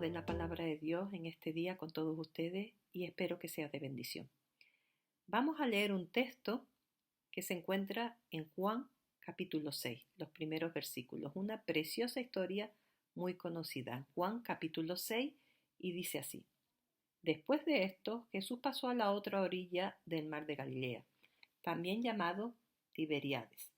de la palabra de Dios en este día con todos ustedes y espero que sea de bendición. Vamos a leer un texto que se encuentra en Juan capítulo 6, los primeros versículos, una preciosa historia muy conocida. Juan capítulo 6 y dice así: Después de esto, Jesús pasó a la otra orilla del mar de Galilea, también llamado Tiberíades.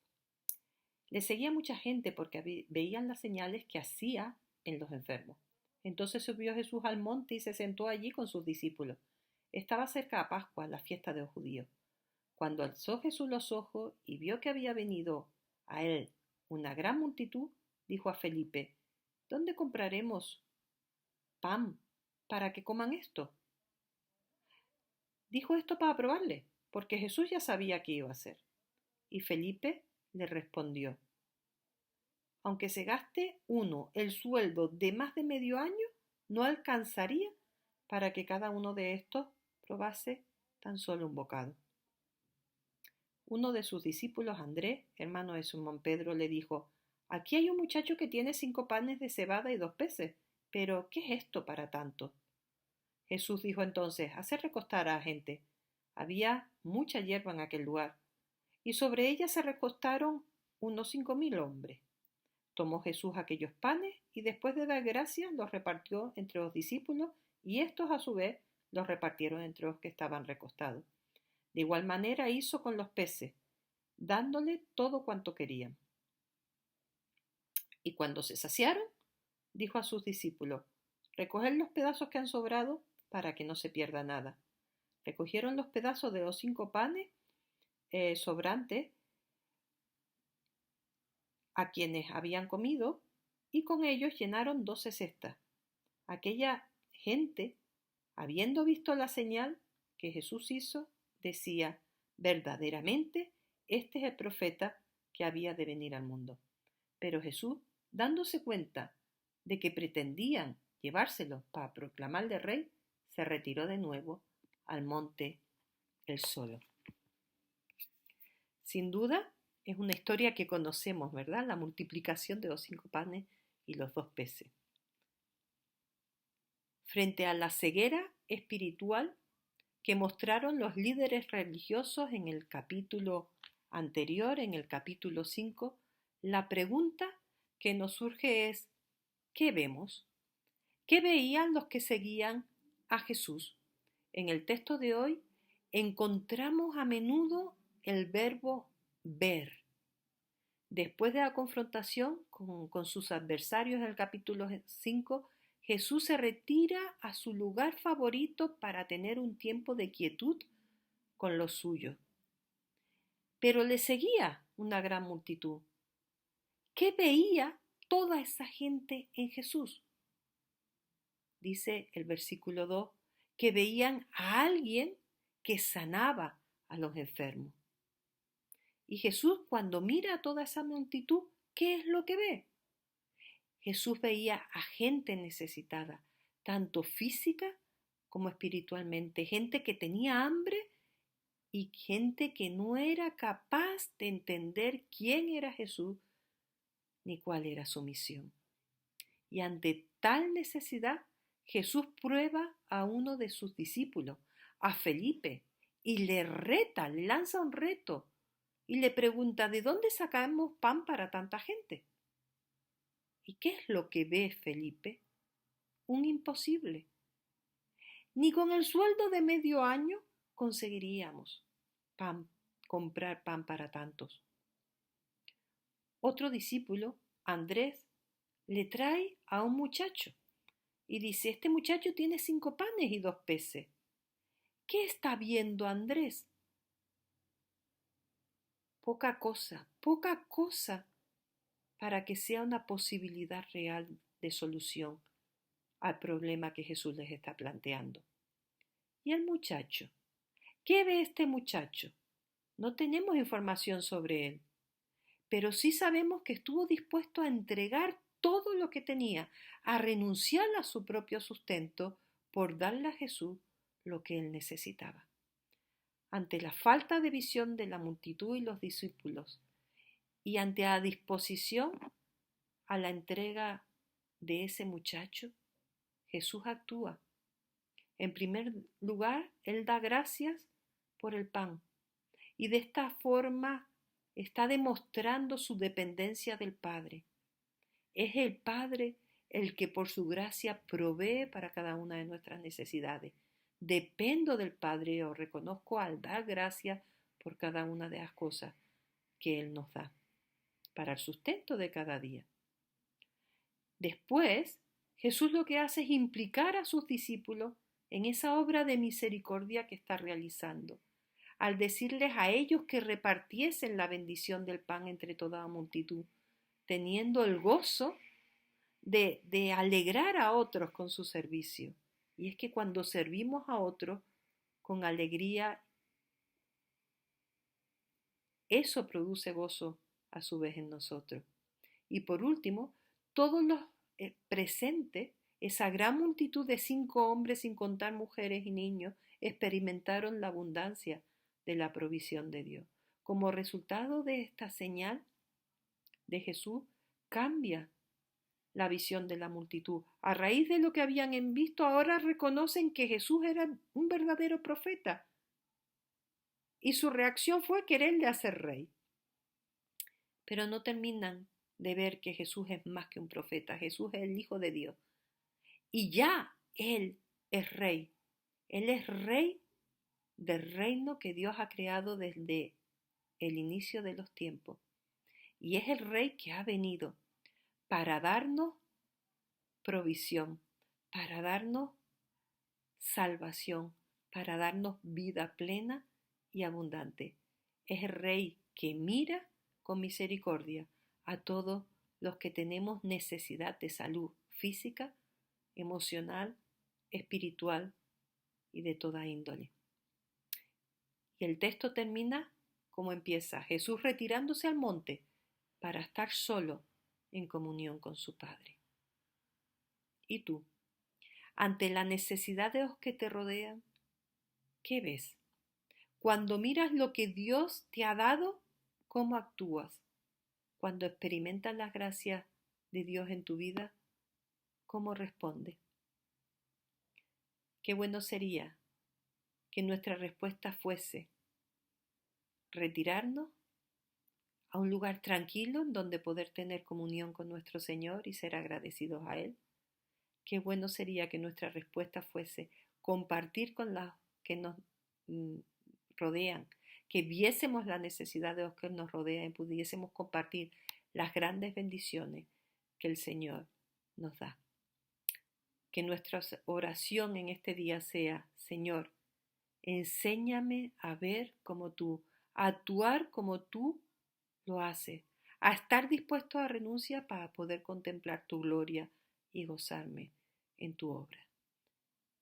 Le seguía mucha gente porque veían las señales que hacía en los enfermos. Entonces subió Jesús al monte y se sentó allí con sus discípulos. Estaba cerca a Pascua, la fiesta de los judíos. Cuando alzó Jesús los ojos y vio que había venido a él una gran multitud, dijo a Felipe: ¿Dónde compraremos pan para que coman esto? Dijo esto para probarle, porque Jesús ya sabía qué iba a hacer. Y Felipe le respondió: Aunque se gaste uno el sueldo de más de medio año, no alcanzaría para que cada uno de estos probase tan solo un bocado. Uno de sus discípulos, Andrés, hermano de Simón Pedro, le dijo: Aquí hay un muchacho que tiene 5 panes de cebada y 2 peces, pero ¿qué es esto para tanto? Jesús dijo entonces: Haced recostar a la gente. Había mucha hierba en aquel lugar, y sobre ella se recostaron unos 5.000 hombres. Tomó Jesús aquellos panes y después de dar gracias los repartió entre los discípulos y estos a su vez los repartieron entre los que estaban recostados. De igual manera hizo con los peces, dándole todo cuanto querían. Y cuando se saciaron, dijo a sus discípulos: Recoged los pedazos que han sobrado para que no se pierda nada. Recogieron los pedazos de los 5 panes sobrantes a quienes habían comido, y con ellos llenaron 12 cestas. Aquella gente, habiendo visto la señal que Jesús hizo, decía: verdaderamente, este es el profeta que había de venir al mundo. Pero Jesús, dándose cuenta de que pretendían llevárselo para proclamarle rey, se retiró de nuevo al monte él solo. Sin duda, es una historia que conocemos, ¿verdad? La multiplicación de los 5 panes y los 2 peces. Frente a la ceguera espiritual que mostraron los líderes religiosos en el capítulo anterior, en el capítulo 5, la pregunta que nos surge es: ¿qué vemos? ¿Qué veían los que seguían a Jesús? En el texto de hoy encontramos a menudo el verbo ver. Después de la confrontación con sus adversarios en el capítulo 5, Jesús se retira a su lugar favorito para tener un tiempo de quietud con los suyos. Pero le seguía una gran multitud. ¿Qué veía toda esa gente en Jesús? Dice el versículo 2 que veían a alguien que sanaba a los enfermos. Y Jesús, cuando mira a toda esa multitud, ¿qué es lo que ve? Jesús veía a gente necesitada, tanto física como espiritualmente, gente que tenía hambre y gente que no era capaz de entender quién era Jesús ni cuál era su misión. Y ante tal necesidad, Jesús prueba a uno de sus discípulos, a Felipe, y le reta, le lanza un reto y le pregunta: ¿de dónde sacamos pan para tanta gente? ¿Y qué es lo que ve Felipe? Un imposible. Ni con el sueldo de medio año conseguiríamos comprar pan para tantos. Otro discípulo, Andrés, le trae a un muchacho y dice: este muchacho tiene 5 panes y 2 peces. ¿Qué está viendo Andrés? Poca cosa para que sea una posibilidad real de solución al problema que Jesús les está planteando. ¿Y el muchacho? ¿Qué ve este muchacho? No tenemos información sobre él, pero sí sabemos que estuvo dispuesto a entregar todo lo que tenía, a renunciar a su propio sustento por darle a Jesús lo que él necesitaba. Ante la falta de visión de la multitud y los discípulos, y ante la disposición a la entrega de ese muchacho, Jesús actúa. En primer lugar, Él da gracias por el pan y de esta forma está demostrando su dependencia del Padre. Es el Padre el que por su gracia provee para cada una de nuestras necesidades. Dependo del Padre o reconozco al dar gracias por cada una de las cosas que Él nos da para el sustento de cada día. Después, Jesús lo que hace es implicar a sus discípulos en esa obra de misericordia que está realizando, al decirles a ellos que repartiesen la bendición del pan entre toda la multitud, teniendo el gozo de alegrar a otros con su servicio. Y es que cuando servimos a otros con alegría, eso produce gozo a su vez en nosotros. Y por último, todos los presentes, esa gran multitud de 5 hombres, sin contar mujeres y niños, experimentaron la abundancia de la provisión de Dios. Como resultado de esta señal de Jesús, cambia la visión de la multitud. A raíz de lo que habían visto, ahora reconocen que Jesús era un verdadero profeta. Y su reacción fue quererle hacer rey. Pero no terminan de ver que Jesús es más que un profeta. Jesús es el Hijo de Dios. Y ya Él es rey. Él es rey del reino que Dios ha creado desde el inicio de los tiempos. Y es el rey que ha venido para darnos provisión, para darnos salvación, para darnos vida plena y abundante. Es el rey que mira con misericordia a todos los que tenemos necesidad de salud física, emocional, espiritual y de toda índole. Y el texto termina como empieza: Jesús retirándose al monte para estar solo en comunión con su Padre. ¿Y tú? Ante la necesidad de los que te rodean, ¿qué ves? Cuando miras lo que Dios te ha dado, ¿cómo actúas? Cuando experimentas las gracias de Dios en tu vida, ¿cómo respondes? Qué bueno sería que nuestra respuesta fuese retirarnos a un lugar tranquilo en donde poder tener comunión con nuestro Señor y ser agradecidos a Él. Qué bueno sería que nuestra respuesta fuese compartir con los que nos rodean, que viésemos la necesidad de los que nos rodean y pudiésemos compartir las grandes bendiciones que el Señor nos da. Que nuestra oración en este día sea: Señor, enséñame a ver como tú, a actuar como tú lo haces, a estar dispuesto a renunciar para poder contemplar tu gloria y gozarme en tu obra.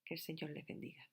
Que el Señor les bendiga.